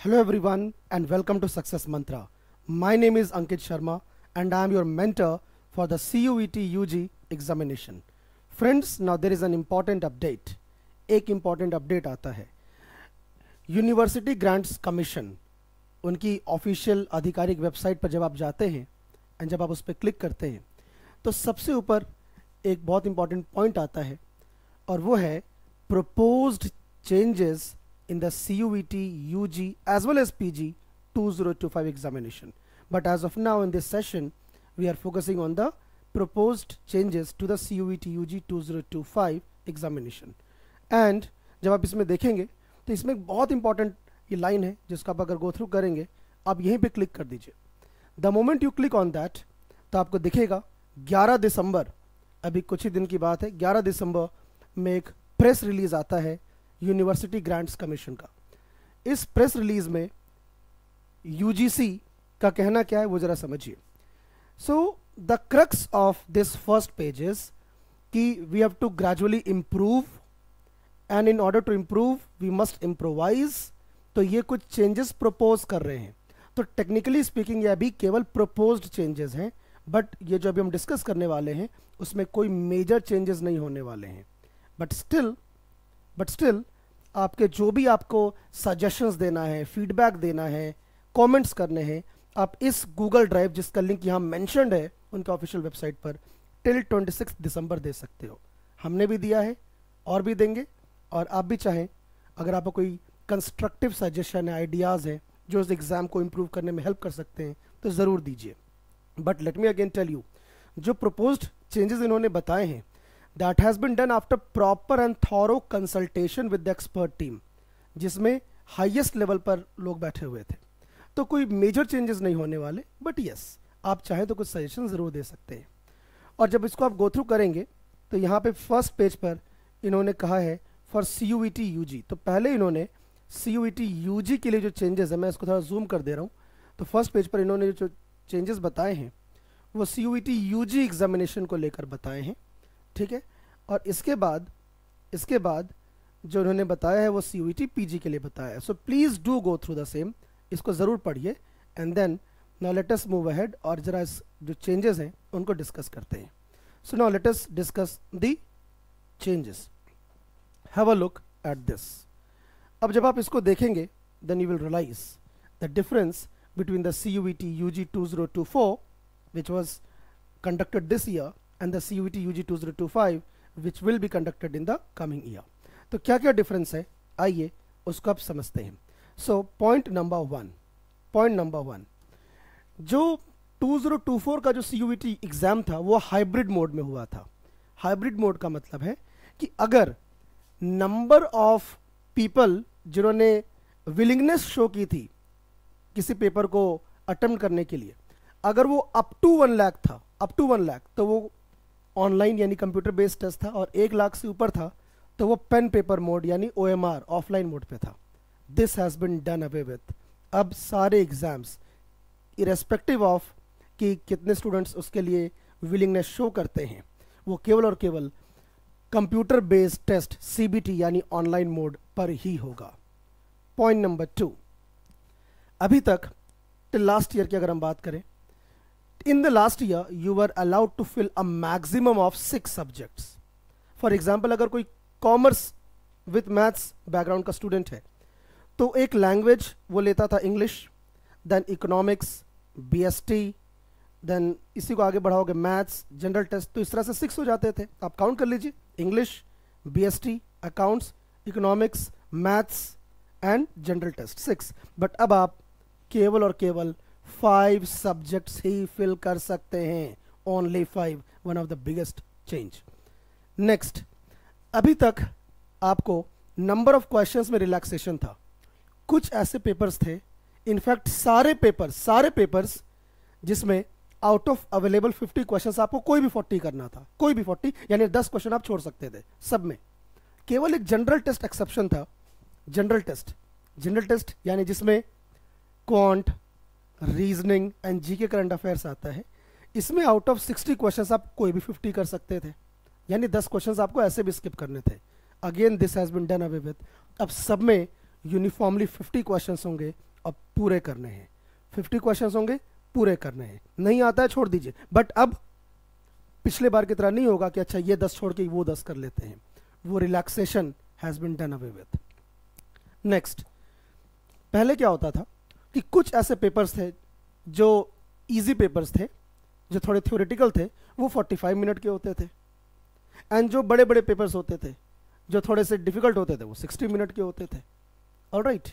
Hello everyone and welcome to Success Mantra. My name is Ankit Sharma and I am your mentor for the CUET UG examination. Friends, now there is an important update. एक important update आता है. University Grants Commission उनकी official आधिकारिक website पर जब आप जाते हैं एंड जब आप उस पर क्लिक करते हैं तो सबसे ऊपर एक बहुत इंपॉर्टेंट पॉइंट आता है और वो है proposed changes in the CUET UG as well as PG 2025 examination. But as of now in this session we are focusing on the proposed changes to the CUET UG 2025 examination. And जब आप इसमें देखेंगे तो इसमें एक बहुत important ये line है जिसको आप अगर गो थ्रू करेंगे आप यहीं पे क्लिक कर दीजिए. The moment you click on that तो आपको दिखेगा 11 दिसंबर, अभी कुछ ही दिन की बात है, 11 दिसंबर में एक प्रेस रिलीज आता है यूनिवर्सिटी ग्रांट्स कमीशन का. इस प्रेस रिलीज में यूजीसी का कहना क्या है वो जरा समझिए. So the crux of this first page is कि we have to gradually improve and in order to improve we must improvise. तो ये कुछ चेंजेस प्रपोज कर रहे हैं. तो टेक्निकली स्पीकिंग ये अभी केवल प्रपोज्ड चेंजेस हैं, बट ये जो अभी हम डिस्कस करने वाले हैं उसमें कोई मेजर चेंजेस नहीं होने वाले हैं. बट स्टिल आपके जो भी आपको सजेशंस देना है, फीडबैक देना है, कमेंट्स करने हैं, आप इस गूगल ड्राइव जिसका लिंक यहाँ मेंशन्ड है उनके ऑफिशियल वेबसाइट पर टिल 26 दिसंबर दे सकते हो. हमने भी दिया है और भी देंगे, और आप भी चाहें अगर आपको कोई कंस्ट्रक्टिव सजेशन है, आइडियाज़ हैं जो उस एग्ज़ाम को इम्प्रूव करने में हेल्प कर सकते हैं तो ज़रूर दीजिए. But let me again tell you, जो प्रपोज्ड चेंजेस इन्होंने बताए हैं that has been done after proper and thorough consultation with the expert team, जिसमें हाईएस्ट लेवल पर लोग बैठे हुए थे. तो कोई मेजर चेंजेस नहीं होने वाले, बट यस आप चाहें तो कुछ सजेशन ज़रूर दे सकते हैं. और जब इसको आप गो थ्रू करेंगे तो यहाँ पे फर्स्ट पेज पर इन्होंने कहा है फॉर CUET UG. तो पहले इन्होंने CUET UG के लिए जो चेंजेस है, मैं इसको थोड़ा जूम कर दे रहा हूँ, तो फर्स्ट पेज पर इन्होंने जो चेंजेस बताए हैं वो CUET UG एग्जामिनेशन को लेकर बताए हैं. ठीक है. और इसके बाद जो उन्होंने बताया है वो CUET PG के लिए बताया है. So please do go through the same, इसको ज़रूर पढ़िए and then now let us move ahead और जरा इस जो चेंजेस हैं उनको डिस्कस करते हैं. So now let us discuss the changes. Have a look at this. अब जब आप इसको देखेंगे then you will realise the difference between the CUET UG 2024 which was conducted this year and the CUET UG 2025 which will be conducted in the coming year. तो क्या क्या difference है आइए उसको आप समझते हैं. सो पॉइंट नंबर वन, जो 2024 का जो CUET एग्ज़ाम था वो हाइब्रिड मोड में हुआ था. हाइब्रिड मोड का मतलब है कि अगर नंबर ऑफ पीपल जिन्होंने विलिंगनेस शो की थी किसी पेपर को अटेम्प्ट करने के लिए, अगर वो अप टू 1 लाख था, तो वो ऑनलाइन यानी कंप्यूटर बेस्ड टेस्ट था, और 1 लाख से ऊपर था तो वो पेन पेपर मोड यानी OMR ऑफलाइन मोड पे था. This has been done away with. अब सारे एग्जाम्स इरेस्पेक्टिव ऑफ कि कितने स्टूडेंट्स उसके लिए विलिंगनेस शो करते हैं, वो केवल और केवल कंप्यूटर बेस्ड टेस्ट CBT यानी ऑनलाइन मोड पर ही होगा. पॉइंट नंबर 2, अभी तक टिल लास्ट ईयर की अगर हम बात करें, in the last year you were allowed to fill a maximum of 6 subjects. For example, अगर कोई कॉमर्स विथ मैथ्स बैकग्राउंड का स्टूडेंट है तो एक लैंग्वेज वो लेता था English, then economics, BST, then इसी को आगे बढ़ाओगे मैथ्स, जनरल टेस्ट, तो इस तरह से 6 हो जाते थे. आप काउंट कर लीजिए, English, BST, accounts, economics, maths and general test 6. But अब आप केवल और केवल 5 सब्जेक्ट्स ही फिल कर सकते हैं. Only 5. One of the biggest change. Next, अभी तक आपको नंबर ऑफ क्वेश्चंस में रिलैक्सेशन था. कुछ ऐसे पेपर्स थे, इनफैक्ट सारे पेपर्स जिसमें आउट ऑफ अवेलेबल 50 क्वेश्चंस आपको कोई भी 40 करना था, कोई भी 40 यानी 10 क्वेश्चन आप छोड़ सकते थे. सब में केवल एक जनरल टेस्ट एक्सेप्शन था. जनरल टेस्ट यानी जिसमें quant, reasoning and GK current affairs आता है. इसमें आउट ऑफ 60 क्वेश्चंस आप कोई भी 50 कर सकते थे, यानी 10 क्वेश्चंस आपको ऐसे भी स्किप करने थे. Again this has been done away with. अब सब में यूनिफॉर्मली 50 क्वेश्चंस होंगे अब पूरे करने हैं। 50 क्वेश्चंस होंगे, पूरे करने हैं। नहीं आता है छोड़ दीजिए, बट अब पिछले बार की तरह नहीं होगा कि अच्छा ये 10 छोड़ के वो 10 कर लेते हैं। वो relaxation has been done away with. Next, पहले क्या होता था कि कुछ ऐसे पेपर्स थे जो इजी पेपर्स थे, जो थोड़े थ्योरेटिकल थे, वो 45 मिनट के होते थे। एंड जो बड़े बड़े पेपर्स होते थे जो थोड़े से डिफिकल्ट होते थे वो 60 मिनट के होते थे। Alright,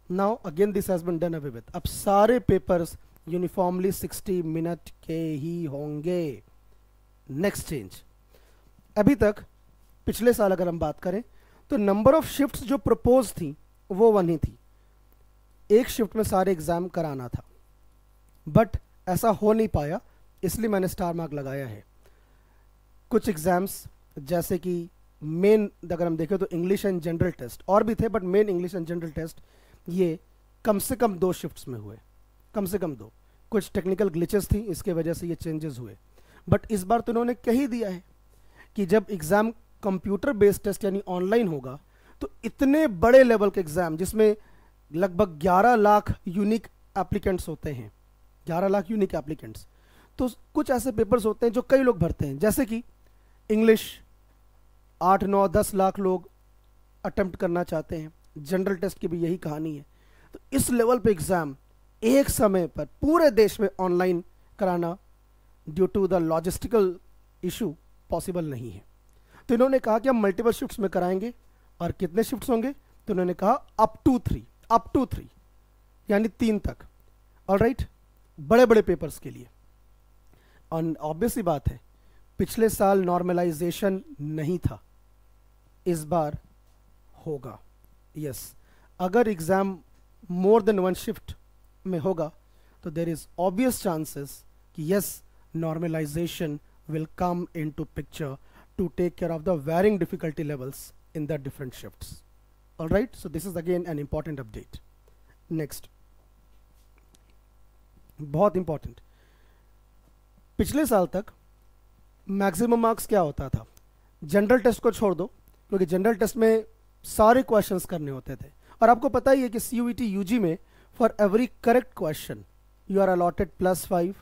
now again this has been done away with. अब सारे पेपर्स यूनिफॉर्मली 60 मिनट के ही होंगे। नेक्स्ट चेंज, अभी तक पिछले साल अगर हम बात करें तो नंबर ऑफ शिफ्ट्स जो प्रपोज थी वो 1 ही थी। एक शिफ्ट में सारे एग्जाम कराना था, बट ऐसा हो नहीं पाया, इसलिए मैंने स्टार मार्क लगाया है। कुछ एग्जाम्स जैसे कि मेन अगर हम देखें तो इंग्लिश एंड जनरल टेस्ट और भी थे, but main English and general test ये कम से कम 2 शिफ्ट्स में हुए, कम से कम 2। कुछ टेक्निकल ग्लिचेस थी, इसके वजह से ये चेंजेस हुए। बट इस बार तो उन्होंने कह ही दिया है कि जब एग्ज़ाम कंप्यूटर बेस्ड टेस्ट यानी ऑनलाइन होगा तो इतने बड़े लेवल के एग्ज़ाम जिसमें लगभग 11 लाख यूनिक एप्लीकेंट्स होते हैं, 11 लाख यूनिक एप्लीकेंट्स, तो कुछ ऐसे पेपर्स होते हैं जो कई लोग भरते हैं। जैसे कि इंग्लिश 8, 9, 10 लाख लोग अटेम्प्ट करना चाहते हैं। जनरल टेस्ट की भी यही कहानी है। तो इस लेवल पे एग्ज़ाम एक समय पर पूरे देश में ऑनलाइन कराना due to the logistical issue possible नहीं है। तो इन्होंने कहा कि हम मल्टीपल शिफ्ट्स में कराएंगे। और कितने शिफ्ट्स होंगे? तो इन्होंने कहा अप टू 3 यानी 3 तक। ऑलराइट, बड़े बड़े पेपर्स के लिए। और ऑब्वियस सी बात है, पिछले साल नॉर्मलाइजेशन नहीं था, इस बार होगा। यस, अगर एग्ज़ाम मोर देन 1 शिफ्ट में होगा तो देर इज ऑब्वियस चांसेस कि yes, normalisation will come into picture to take care of the varying difficulty levels in the different shifts. All right, so this is again an important update. Next, बहुत important, पिछले साल तक maximum marks क्या होता था? General test को छोड़ दो, क्योंकि जनरल टेस्ट में सारे क्वेश्चंस करने होते थे। और आपको पता ही है कि CUET UG में for every correct question you are allotted +5,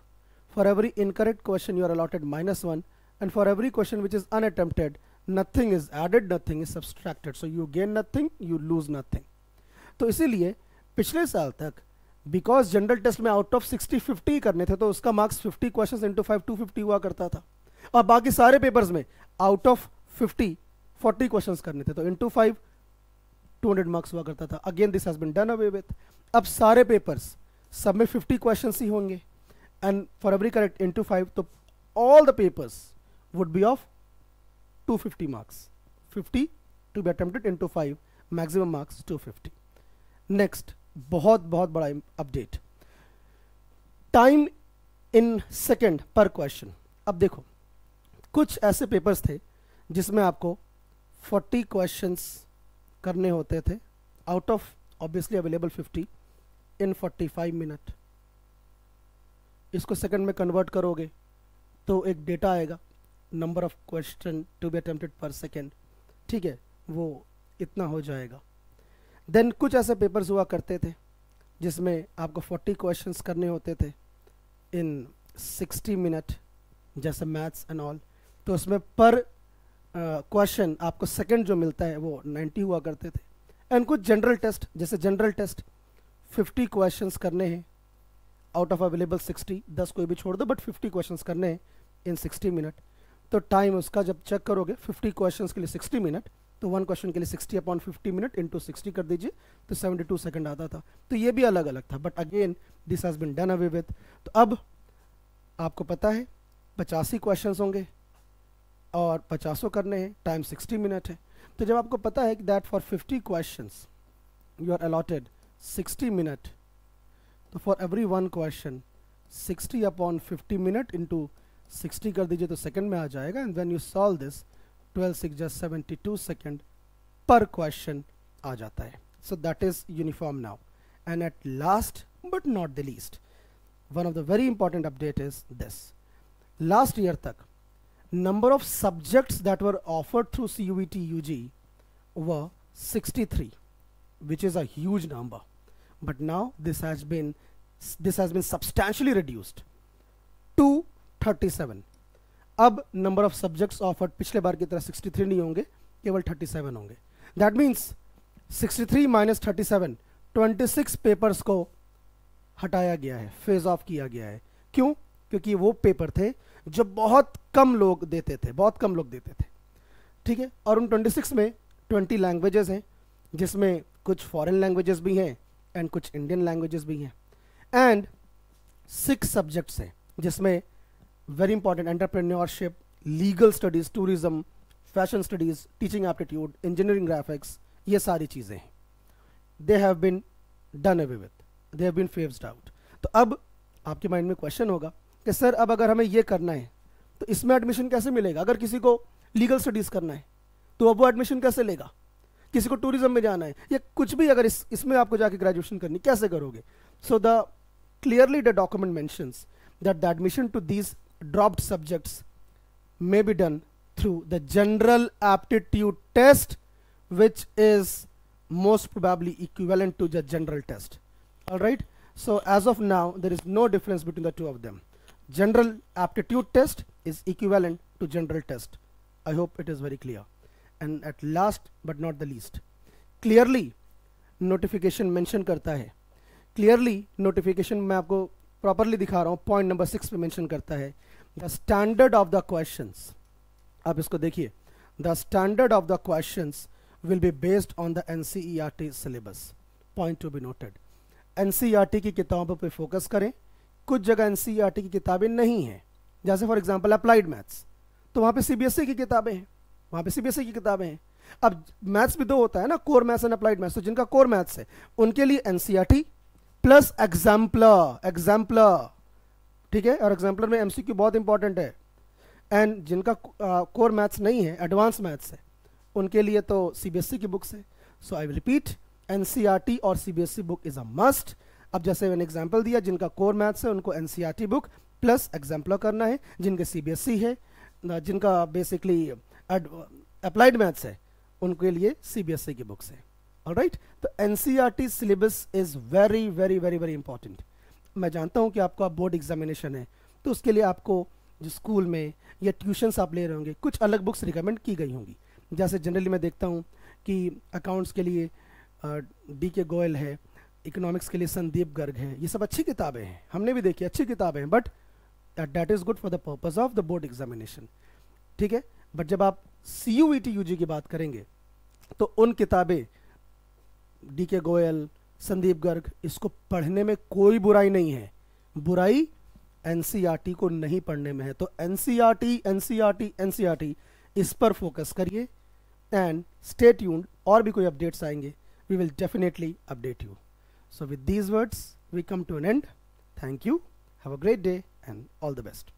for every incorrect question you are allotted -1, and for every question which is unattempted nothing is added, nothing is subtracted, so you gain nothing, you lose nothing. तो इसीलिए पिछले साल तक because general test में out of 60 50 करने थे, तो उसका मार्क्स 50 क्वेश्चंस इंटू 5 250 हुआ करता था। और बाकी सारे पेपर्स में आउट ऑफ 50 40 क्वेश्चंस करने थे, तो इंटू 5 200 मार्क्स हुआ करता था। Again this has been done away with. अब सारे पेपर्स सब में 50 क्वेश्चंस ही होंगे, and for every correct into 5, so all the papers would be of 250 marks, 50 to be attempted into 5, maximum marks 250. Next, बहुत बड़ा अपडेट, टाइम इन सेकेंड पर question. अब देखो, कुछ ऐसे पेपर्स थे जिसमें आपको 40 क्वेश्चंस करने होते थे out of obviously available 50 in 45 minute. इसको सेकंड में कन्वर्ट करोगे तो एक डेटा आएगा, number of question to be attempted per second, ठीक है, वो इतना हो जाएगा। देन कुछ ऐसे पेपर्स हुआ करते थे जिसमें आपको 40 क्वेश्चंस करने होते थे इन 60 मिनट, जैसे मैथ्स एंड ऑल, तो उसमें पर क्वेश्चन आपको सेकंड जो मिलता है वो 90 हुआ करते थे। एंड कुछ जनरल टेस्ट, जैसे जनरल टेस्ट 50 क्वेश्चंस करने हैं आउट ऑफ अवेलेबल 60, 10 कोई भी छोड़ दो, बट 50 क्वेश्चंस करने हैं इन 60 मिनट। तो टाइम उसका जब चेक करोगे 50 क्वेश्चंस के लिए 60 मिनट, तो 1 क्वेश्चन के लिए 60/50 मिनट इंटू 60 कर दीजिए, तो 72 सेकंड आता था। तो ये भी अलग अलग था, but again this has been done away with. तो अब आपको पता है 85 क्वेश्चंस होंगे और 50 करने हैं, टाइम 60 मिनट है। तो जब आपको पता है कि that for 50 questions you are allotted 60 minute, तो for every 1 question 60/50 minute into 60 कर दीजिए तो सेकंड में आ जाएगा। And when you solve this 12 6 just 72 second पर क्वेश्चन आ जाता है। So that is uniform now. And at last but not the least, one of the very important update is this. Last year तक number of subjects that were offered through CUET UG were 63, which is a huge number. but now this has been substantially reduced to 37. अब number of subjects offered पिछले बार की तरह 63 नहीं होंगे, केवल 37 होंगे. That means 63 minus 37, 26 papers को हटाया गया है, फेज ऑफ किया गया है. क्यों? क्योंकि वो पेपर थे जो बहुत कम लोग देते थे. ठीक है, और उन 26 में 20 लैंग्वेजेस हैं, जिसमें कुछ फॉरेन लैंग्वेजेस भी हैं एंड कुछ इंडियन लैंग्वेजेस भी हैं, एंड 6 सब्जेक्ट्स हैं, जिसमें very important entrepreneurship, legal studies, tourism, fashion studies, teaching aptitude, engineering graphics, ये सारी चीज़ें हैं. They have been done away with, they have been phased out. तो अब आपके माइंड में क्वेश्चन होगा कि सर अब अगर हमें ये करना है तो इसमें एडमिशन कैसे मिलेगा? अगर किसी को लीगल स्टडीज़ करना है तो अब वो एडमिशन कैसे लेगा? किसी को टूरिज्म में जाना है या कुछ भी, अगर इसमें आपको जाके ग्रेजुएशन करनी, कैसे करोगे? So the clearly the document mentions that the admission to these dropped subjects may be done through the general aptitude test, which is most probably equivalent to the general test. All right, so as of now there is no difference between the two of them. General aptitude test is equivalent to general test. I hope it is very clear. And at last but not the least, clearly notification mention करता है, clearly notification मैं आपको properly दिखा रहा हूँ, point number 6 पे mention करता है the standard of the questions. आप इसको देखिए, the standard of the questions will be based on the NCERT syllabus. Point to be noted. NCERT की किताबों पे फोकस करें. कुछ जगह NCERT की किताबें नहीं हैं, जैसे फॉर एग्जांपल अप्लाइड मैथ्स, तो वहाँ पे CBSE की किताबें हैं, वहाँ पे CBSE की किताबें हैं. अब मैथ्स भी 2 होता है ना, core maths and applied maths. तो जिनका कोर मैथ्स है उनके लिए NCERT प्लस एग्जाम्पलर. ठीक है, और एग्जाम्पलर में MCQ बहुत इंपॉर्टेंट है. एंड जिनका कोर मैथ्स नहीं है, एडवांस मैथ्स है, उनके लिए तो CBSE की बुक्स है. सो आई विल रिपीट, NCERT और CBSE book is a must. अब जैसे मैंने एग्जाम्पल दिया, जिनका कोर मैथ्स है उनको NCERT बुक प्लस एग्जाम्पलर करना है. जिनके CBSE है, जिनका बेसिकली अप्लाइड मैथ्स है, उनके लिए CBSE की बुक्स है. ऑलराइट, तो NCERT syllabus is very very very very important. मैं जानता हूं कि आपका बोर्ड एग्जामिनेशन है, तो उसके लिए आपको जो स्कूल में या ट्यूशन्स आप ले रहे होंगे, कुछ अलग बुक्स रिकमेंड की गई होंगी. जैसे जनरली मैं देखता हूं कि अकाउंट्स के लिए DK गोयल है, इकोनॉमिक्स के लिए संदीप गर्ग है. ये सब अच्छी किताबें हैं, हमने भी देखी, अच्छी किताबें हैं, but that is good for the purpose of the board examination. ठीक है, बट जब आप CUET UG की बात करेंगे तो उन किताबें DK गोयल, संदीप गर्ग, इसको पढ़ने में कोई बुराई नहीं है. बुराई NCERT को नहीं पढ़ने में है. तो NCERT इस पर फोकस करिए एंड स्टे ट्यून्ड. और भी कोई अपडेट्स आएंगे, we will definitely update you. So with these words we come to an end. Thank you, have a great day and all the best.